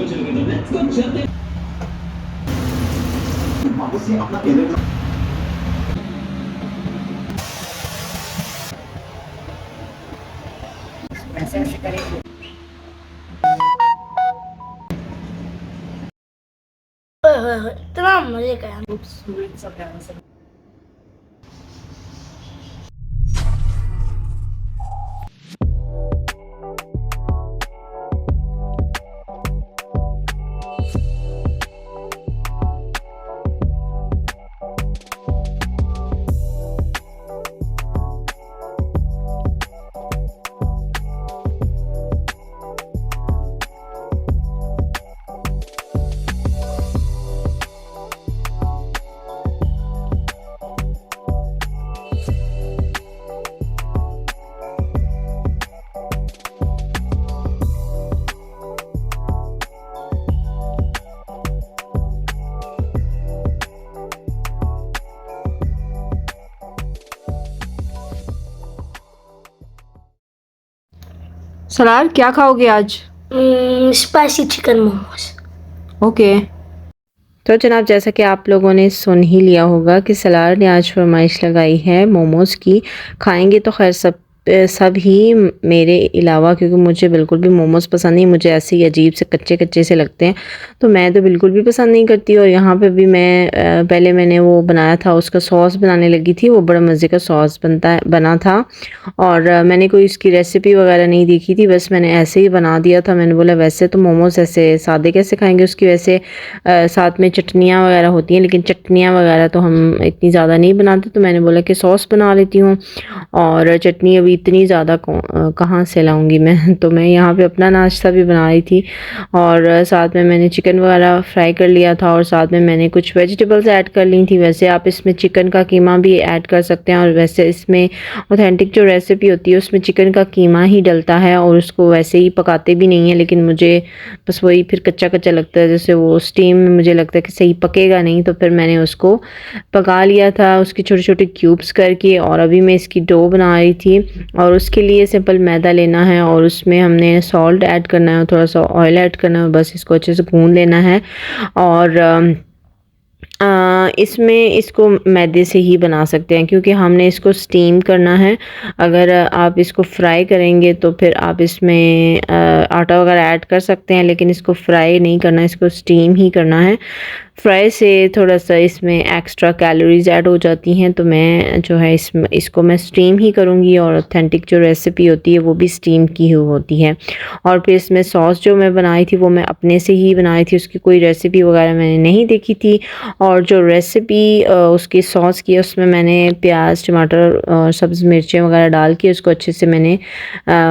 ऐसे ऐसे करेंगे। इतना मजे का है। सलार क्या खाओगे आज? Spicy chicken momos. ओके। तो जनाब, जैसा कि आप लोगों ने सुन ही लिया होगा कि सलार ने आज फरमाइश लगाई है मोमोज़ की। खाएंगे तो खैर सब ही मेरे अलावा, क्योंकि मुझे बिल्कुल भी मोमोज़ पसंद नहीं, मुझे ऐसे ही अजीब से कच्चे कच्चे से लगते हैं, तो मैं तो बिल्कुल भी पसंद नहीं करती। और यहाँ पे भी मैं पहले मैंने वो बनाया था, उसका सॉस बनाने लगी थी, वो बड़ा मज़े का सॉस बना था। और मैंने कोई इसकी रेसिपी वगैरह नहीं देखी थी, बस मैंने ऐसे ही बना दिया था। मैंने बोला वैसे तो मोमोज़ ऐसे सादे कैसे खाएंगे, उसकी वैसे साथ में चटनियाँ वगैरह होती हैं, लेकिन चटनियाँ वगैरह तो हम इतनी ज़्यादा नहीं बनाते, तो मैंने बोला कि सॉस बना लेती हूँ। और चटनी अभी इतनी ज़्यादा कहाँ से लाऊंगी मैं तो मैं यहाँ पे अपना नाश्ता भी बना रही थी, और साथ में मैंने चिकन वगैरह फ्राई कर लिया था, और साथ में मैंने कुछ वेजिटेबल्स ऐड कर ली थी। वैसे आप इसमें चिकन का कीमा भी ऐड कर सकते हैं, और वैसे इसमें ऑथेंटिक जो रेसिपी होती है उसमें चिकन का कीमा ही डलता है, और उसको वैसे ही पकाते भी नहीं है, लेकिन मुझे बस वही फिर कच्चा कच्चा लगता है, जैसे वो स्टीम में मुझे लगता है कि सही पकेगा नहीं, तो फिर मैंने उसको पका लिया था उसकी छोटे छोटे क्यूब्स करके। और अभी मैं इसकी डो बना रही थी, और उसके लिए सिंपल मैदा लेना है, और उसमें हमने सॉल्ट ऐड करना है, थोड़ा सा ऑयल ऐड करना है, बस इसको अच्छे से गूंद लेना है। और इसमें इसको मैदे से ही बना सकते हैं, क्योंकि हमने इसको स्टीम करना है। अगर आप इसको फ्राई करेंगे तो फिर आप इसमें आटा वगैरह ऐड कर सकते हैं, लेकिन इसको फ्राई नहीं करना, इसको स्टीम ही करना है। फ्राई से थोड़ा सा इसमें एक्स्ट्रा कैलोरीज ऐड हो जाती हैं, तो मैं जो है इसको मैं स्टीम ही करूँगी, और ऑथेंटिक जो रेसिपी होती है वो भी स्टीम की ही होती है। और फिर इसमें सॉस जो मैं बनाई थी वो मैं अपने से ही बनाई थी, उसकी कोई रेसिपी वगैरह मैंने नहीं देखी थी। और जो रेसिपी उसकी सॉस की, उसमें मैंने प्याज टमाटर और सब्ज़ मिर्चें वगैरह डाल के उसको अच्छे से मैंने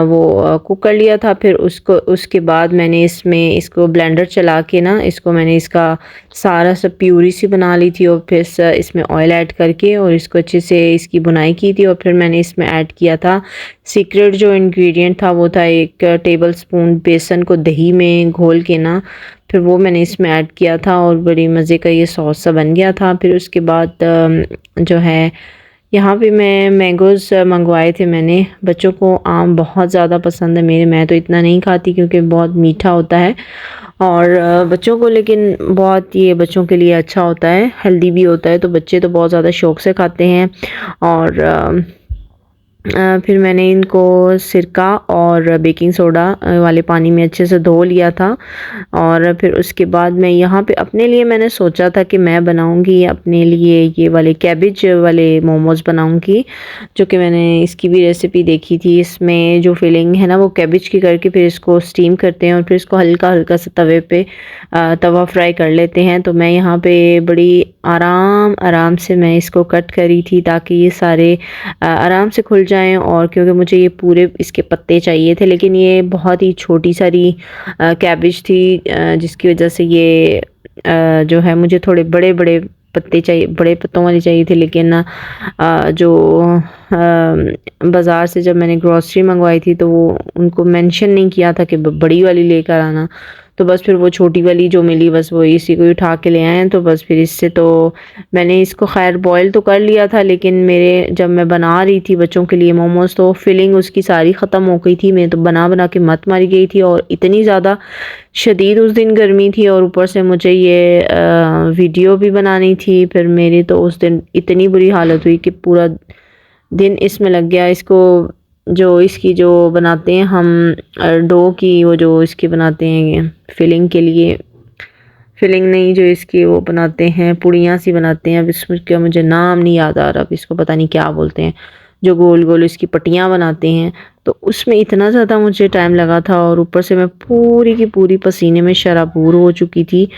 वो कुक कर लिया था। फिर उसके बाद मैंने इसको ब्लेंडर चला के ना, इसको मैंने इसका सारा सब प्यूरी सी बना ली थी, और फिर इसमें ऑयल ऐड करके और इसको अच्छे से इसकी बुनाई की थी। और फिर मैंने इसमें ऐड किया था सीक्रेट जो इंग्रेडिएंट था, वो था 1 टेबल स्पून बेसन को दही में घोल के ना, फिर वो मैंने इसमें ऐड किया था, और बड़ी मज़े का ये सॉस सा बन गया था। फिर उसके बाद जो है यहाँ पे मैं मैंगोज़ मंगवाए थे मैंने। बच्चों को आम बहुत ज़्यादा पसंद है मेरे, मैं तो इतना नहीं खाती क्योंकि बहुत मीठा होता है, और बच्चों को लेकिन बहुत, ये बच्चों के लिए अच्छा होता है, हेल्दी भी होता है, तो बच्चे तो बहुत ज़्यादा शौक़ से खाते हैं। और फिर मैंने इनको सिरका और बेकिंग सोडा वाले पानी में अच्छे से धो लिया था। और फिर उसके बाद मैं यहाँ पे अपने लिए मैंने सोचा था कि मैं बनाऊँगी अपने लिए ये वाले कैबेज वाले मोमोज़ बनाऊँगी, जो कि मैंने इसकी भी रेसिपी देखी थी। इसमें जो फिलिंग है ना वो कैबेज की करके फिर इसको स्टीम करते हैं, और फिर इसको हल्का हल्का सा तवे पे तवा फ्राई कर लेते हैं। तो मैं यहाँ पे बड़ी आराम से मैं इसको कट करी थी, ताकि ये सारे आराम से खुल जाएं। और क्योंकि मुझे ये पूरे इसके पत्ते चाहिए थे, लेकिन ये बहुत ही छोटी सारी कैबेज थी, जिसकी वजह से ये जो है मुझे थोड़े बड़े बड़े पत्ते चाहिए, बड़े पत्तों वाली चाहिए थी। लेकिन जो बाज़ार से जब मैंने ग्रॉसरी मंगवाई थी, तो वो उनको मेंशन नहीं किया था कि बड़ी वाली लेकर आना, तो बस फिर वो छोटी वाली जो मिली बस वो इसी को उठा के ले आए हैं। तो बस फिर इससे तो मैंने इसको खैर बॉयल तो कर लिया था, लेकिन मेरे जब मैं बना रही थी बच्चों के लिए मोमोज़ तो फिलिंग उसकी सारी ख़त्म हो गई थी। मैं तो बना बना के मत मारी गई थी, और इतनी ज़्यादा शदीद उस दिन गर्मी थी, और ऊपर से मुझे ये वीडियो भी बनानी थी। फिर मेरी तो उस दिन इतनी बुरी हालत हुई कि पूरा दिन इसमें लग गया। इसको जो इसकी जो बनाते हैं हम डो की, वो जो इसकी बनाते हैं फिलिंग के लिए, फिलिंग नहीं जो इसकी वो बनाते हैं पुड़ियाँ सी बनाते हैं, अब इसका मुझे नाम नहीं याद आ रहा, अब इसको पता नहीं क्या बोलते हैं, जो गोल गोल इसकी पट्टियाँ बनाते हैं। तो उसमें इतना ज़्यादा मुझे टाइम लगा था, और ऊपर से मैं पूरी की पूरी पसीने में शराबूर हो चुकी थी।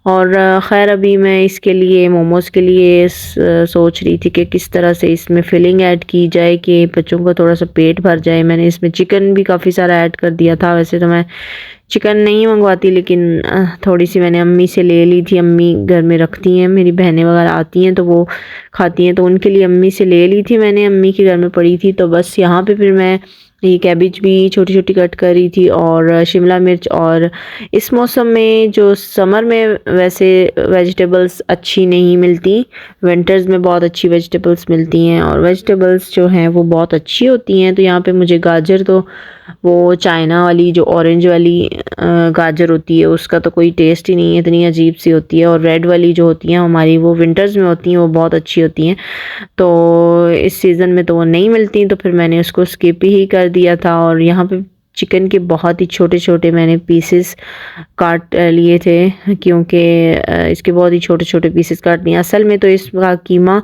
और ख़ैर अभी मैं इसके लिए मोमोज़ के लिए सोच रही थी कि किस तरह से इसमें फिलिंग ऐड की जाए कि बच्चों का थोड़ा सा पेट भर जाए। मैंने इसमें चिकन भी काफ़ी सारा ऐड कर दिया था। वैसे तो मैं चिकन नहीं मंगवाती, लेकिन थोड़ी सी मैंने अम्मी से ले ली थी। अम्मी घर में रखती हैं, मेरी बहनें वगैरह आती हैं तो वो खाती हैं, तो उनके लिए अम्मी से ले ली थी मैंने, अम्मी के घर में पड़ी थी। तो बस यहाँ पे फिर मैं ये कैबिज भी छोटी छोटी कट करी थी, और शिमला मिर्च। और इस मौसम में जो समर में वैसे वेजिटेबल्स अच्छी नहीं मिलती, विंटर्स में बहुत अच्छी वेजिटेबल्स मिलती हैं, और वेजिटेबल्स जो हैं वो बहुत अच्छी होती हैं। तो यहाँ पे मुझे गाजर, तो वो चाइना वाली जो ऑरेंज वाली गाजर होती है उसका तो कोई टेस्ट ही नहीं है, इतनी अजीब सी होती है। और रेड वाली जो होती हैं हमारी, वो विंटर्स में होती हैं, वो बहुत अच्छी होती हैं। तो इस सीज़न में तो वो नहीं मिलती, तो फिर मैंने उसको स्किप ही कर दिया था। और यहाँ पे चिकन के बहुत ही छोटे छोटे मैंने पीसेस काट लिए थे, क्योंकि इसके बहुत ही छोटे छोटे पीसेस काट लिए। असल में तो इसका कीमा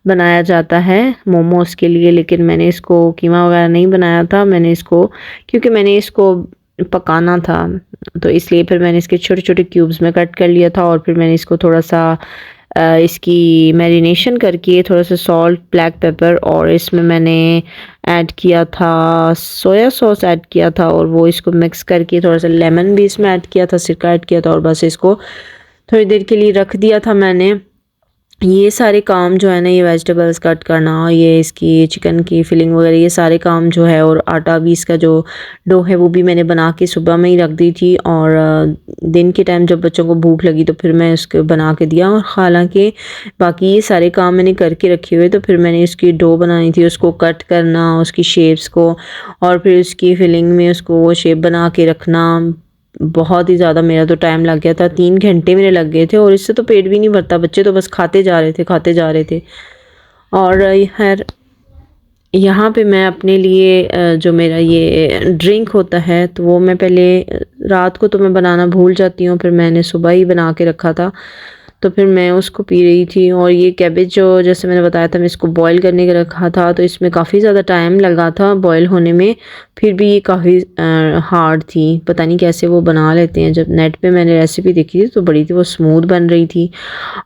बनाया जाता है मोमोज़ के लिए, लेकिन मैंने इसको कीमा वगैरह नहीं बनाया था। मैंने इसको, क्योंकि मैंने इसको पकाना था, तो इसलिए फिर मैंने इसके छोटे छोटे क्यूब्स में कट कर लिया था। और फिर मैंने इसको थोड़ा सा इसकी मैरिनेशन करके थोड़ा सा सॉल्ट, ब्लैक पेपर, और इसमें मैंने ऐड किया था सोया सॉस ऐड किया था, और वो इसको मिक्स करके थोड़ा सा लेमन भी इसमें ऐड किया था, सिरका ऐड किया था, और बस इसको थोड़ी देर के लिए रख दिया था मैंने। ये सारे काम जो है ना, ये वेजिटेबल्स कट करना, ये इसकी चिकन की फिलिंग वगैरह, ये सारे काम जो है, और आटा भी इसका जो डो है वो भी मैंने बना के सुबह में ही रख दी थी। और दिन के टाइम जब बच्चों को भूख लगी तो फिर मैं उसको बना के दिया। और हालांकि बाकी ये सारे काम मैंने करके रखे हुए, तो फिर मैंने इसकी डो बनानी थी, उसको कट करना, उसकी शेप्स को, और फिर उसकी फिलिंग में उसको वो शेप बना के रखना। बहुत ही ज़्यादा मेरा तो टाइम लग गया था, 3 घंटे मेरे लग गए थे, और इससे तो पेट भी नहीं भरता, बच्चे तो बस खाते जा रहे थे, खाते जा रहे थे। और खैर यहाँ पे मैं अपने लिए जो मेरा ये ड्रिंक होता है, तो वो मैं पहले रात को तो मैं बनाना भूल जाती हूँ, फिर मैंने सुबह ही बना के रखा था, तो फिर मैं उसको पी रही थी। और ये कैबेज जो जैसे मैंने बताया था, मैं इसको बॉईल करने का रखा था, तो इसमें काफ़ी ज़्यादा टाइम लगा था बॉईल होने में, फिर भी ये काफ़ी हार्ड थी। पता नहीं कैसे वो बना लेते हैं। जब नेट पे मैंने रेसिपी देखी थी तो बड़ी थी वो स्मूथ बन रही थी।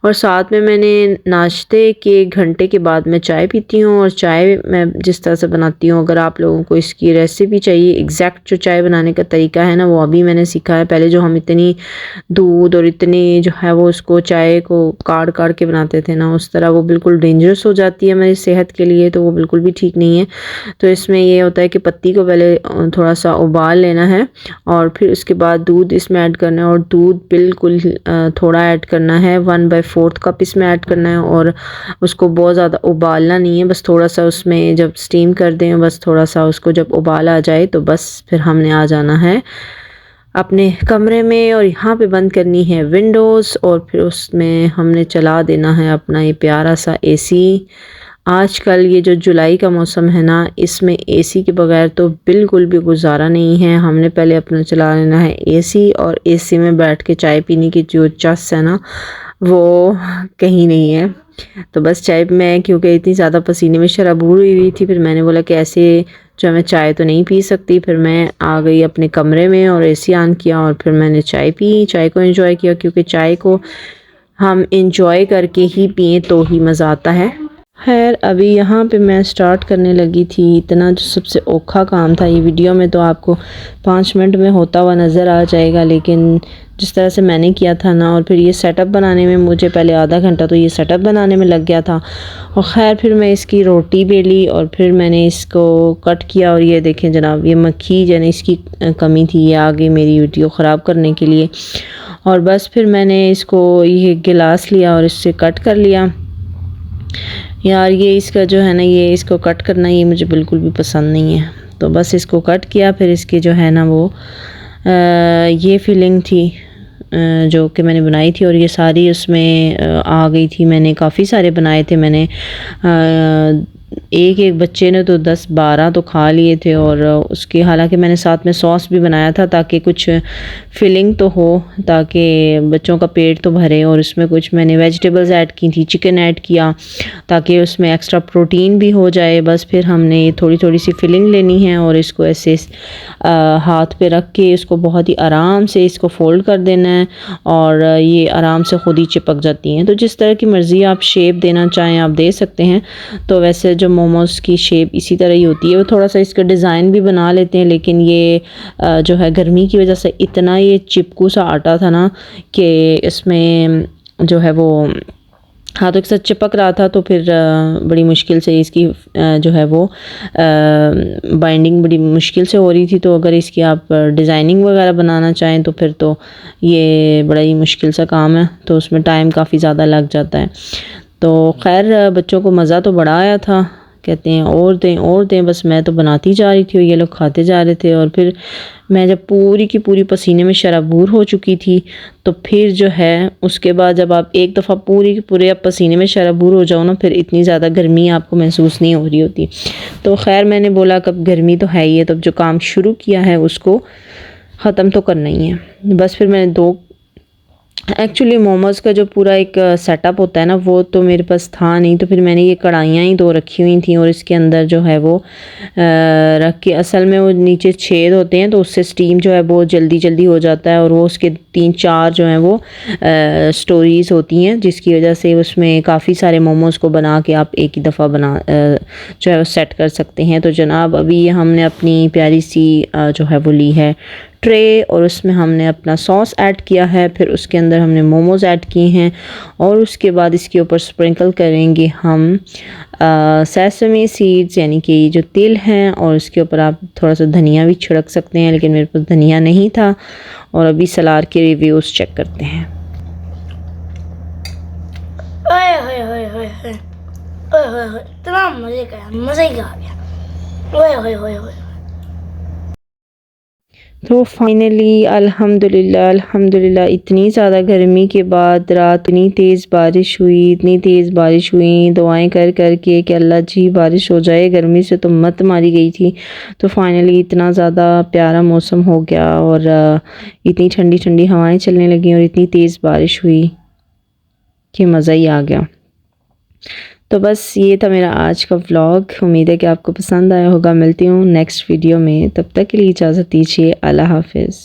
और साथ में मैंने नाश्ते के घंटे के बाद मैं चाय पीती हूँ, और चाय मैं जिस तरह से बनाती हूँ, अगर आप लोगों को इसकी रेसिपी चाहिए, एग्जैक्ट जो चाय बनाने का तरीका है ना, वो अभी मैंने सीखा है। पहले जो हम इतनी दूध और इतनी जो है वो उसको चाय को काढ़ काढ़ के बनाते थे ना, उस तरह वो बिल्कुल डेंजरस हो जाती है हमारी सेहत के लिए, तो वो बिल्कुल भी ठीक नहीं है। तो इसमें ये होता है कि पत्ती को पहले थोड़ा सा उबाल लेना है, और फिर उसके बाद दूध इसमें ऐड करना है, और दूध बिल्कुल थोड़ा ऐड करना है, 1/4 कप इसमें ऐड करना है। और उसको बहुत ज़्यादा उबालना नहीं है, बस थोड़ा सा उसमें जब स्टीम कर दें, बस थोड़ा सा उसको जब उबाल आ जाए तो बस फिर हमने आ जाना है अपने कमरे में, और यहाँ पे बंद करनी है विंडोज़, और फिर उसमें हमने चला देना है अपना ये प्यारा सा एसी। आजकल ये जो जुलाई का मौसम है ना, इसमें एसी के बगैर तो बिल्कुल भी गुजारा नहीं है। हमने पहले अपना चला लेना है एसी, और एसी में बैठ के चाय पीने की जो चस है ना, वो कहीं नहीं है। तो बस चाय मैं क्योंकि इतनी ज़्यादा पसीने में शराबूर हुई थी, फिर मैंने बोला कि ऐसे जो मैं चाय तो नहीं पी सकती। फिर मैं आ गई अपने कमरे में और एसी ऑन किया, और फिर मैंने चाय पी, चाय को एंजॉय किया, क्योंकि चाय को हम एंजॉय करके ही पिए तो ही मज़ा आता है। खैर अभी यहाँ पे मैं स्टार्ट करने लगी थी। इतना जो सबसे औखा काम था, ये वीडियो में तो आपको 5 मिनट में होता हुआ नज़र आ जाएगा, लेकिन जिस तरह से मैंने किया था ना, और फिर ये सेटअप बनाने में मुझे पहले आधा घंटा तो ये सेटअप बनाने में लग गया था। और ख़ैर फिर मैं इसकी रोटी बेली और फिर मैंने इसको कट किया। और ये देखें जनाब, ये मक्खी जन इसकी कमी थी, ये आ गई मेरी वीडियो ख़राब करने के लिए। और बस फिर मैंने इसको ये गिलास लिया और इससे कट कर लिया। यार ये इसका जो है ना, ये इसको कट करना ये मुझे बिल्कुल भी पसंद नहीं है। तो बस इसको कट किया। फिर इसकी जो है ना वो ये फिलिंग थी जो कि मैंने बनाई थी, और ये सारी उसमें आ गई थी। मैंने काफ़ी सारे बनाए थे। मैंने एक एक बच्चे ने तो 10-12 तो खा लिए थे। और उसकी हालांकि मैंने साथ में सॉस भी बनाया था ताकि कुछ फिलिंग तो हो, ताकि बच्चों का पेट तो भरे। और उसमें कुछ मैंने वेजिटेबल्स ऐड की थी, चिकन ऐड किया ताकि उसमें एक्स्ट्रा प्रोटीन भी हो जाए। बस फिर हमने थोड़ी थोड़ी सी फिलिंग लेनी है और इसको ऐसे हाथ पे रख के इसको बहुत ही आराम से इसको फोल्ड कर देना है, और ये आराम से ख़ुद ही चिपक जाती हैं। तो जिस तरह की मर्ज़ी आप शेप देना चाहें आप दे सकते हैं। तो वैसे जो मोमोज़ की शेप इसी तरह ही होती है। वो थोड़ा सा इसका डिज़ाइन भी बना लेते हैं, लेकिन ये जो है गर्मी की वजह से इतना ये चिपकू सा आटा था ना कि इसमें जो है वो हाथों के साथ चिपक रहा था। तो फिर बड़ी मुश्किल से इसकी जो है वो बाइंडिंग बड़ी मुश्किल से हो रही थी। तो अगर इसकी आप डिज़ाइनिंग वगैरह बनाना चाहें तो फिर तो ये बड़ा ही मुश्किल सा काम है, तो उसमें टाइम काफ़ी ज़्यादा लग जाता है। तो खैर बच्चों को मज़ा तो बड़ा आया था, कहते हैं और दें। बस मैं तो बनाती जा रही थी और ये लोग खाते जा रहे थे। और फिर मैं जब पूरी की पूरी पसीने में शराबूर हो चुकी थी, तो फिर जो है उसके बाद जब आप एक दफ़ा पूरी के पूरे आप पसीने में शराबूर हो जाओ ना, फिर इतनी ज़्यादा गर्मी आपको महसूस नहीं हो रही होती। तो खैर मैंने बोला कब गर्मी तो है ही है, तब जो काम शुरू किया है उसको ख़त्म तो करना ही है। बस फिर मैंने एक्चुअली मोमोज़ का जो पूरा एक सेटअप होता है ना, वो तो मेरे पास था नहीं। तो फिर मैंने ये कढ़ाइयाँ ही 2 रखी हुई थी और इसके अंदर जो है वो रख के, असल में वो नीचे छेद होते हैं तो उससे स्टीम जो है बहुत जल्दी जल्दी हो जाता है। और वो उसके 3-4 जो हैं वो स्टोरीज़ होती हैं, जिसकी वजह से उसमें काफ़ी सारे मोमोज़ को बना के आप एक ही दफ़ा जो है वो सेट कर सकते हैं। तो जनाब अभी हमने अपनी प्यारी सी जो है वो ली है ट्रे, और उसमें हमने अपना सॉस ऐड किया है। फिर उसके अंदर हमने मोमोज़ ऐड किए हैं, और उसके बाद इसके ऊपर स्प्रिंकल करेंगे हम सेसमी सीड्स यानी कि जो तिल हैं। और उसके ऊपर आप थोड़ा सा धनिया भी छिड़क सकते हैं, लेकिन मेरे पास धनिया नहीं था। और अभी सलाद के रिव्यूज़ चेक करते हैं। ओए होए होए होए होए ओए होए होए, इतना मज़े का, मज़ा ही आ गया। ओए होए होए होए। तो फाइनली अल्हम्दुलिल्लाह इतनी ज़्यादा गर्मी के बाद रात इतनी तेज़ बारिश हुई, दुआएं कर कर के कि अल्लाह जी बारिश हो जाए, गर्मी से तो मत मारी गई थी। तो फाइनली इतना ज़्यादा प्यारा मौसम हो गया, और इतनी ठंडी ठंडी हवाएं चलने लगी और इतनी तेज़ बारिश हुई कि मज़ा ही आ गया। तो बस ये था मेरा आज का व्लॉग। उम्मीद है कि आपको पसंद आया होगा। मिलती हूँ नेक्स्ट वीडियो में, तब तक के लिए इजाज़त दीजिए। अल्लाह हाफ़िज़।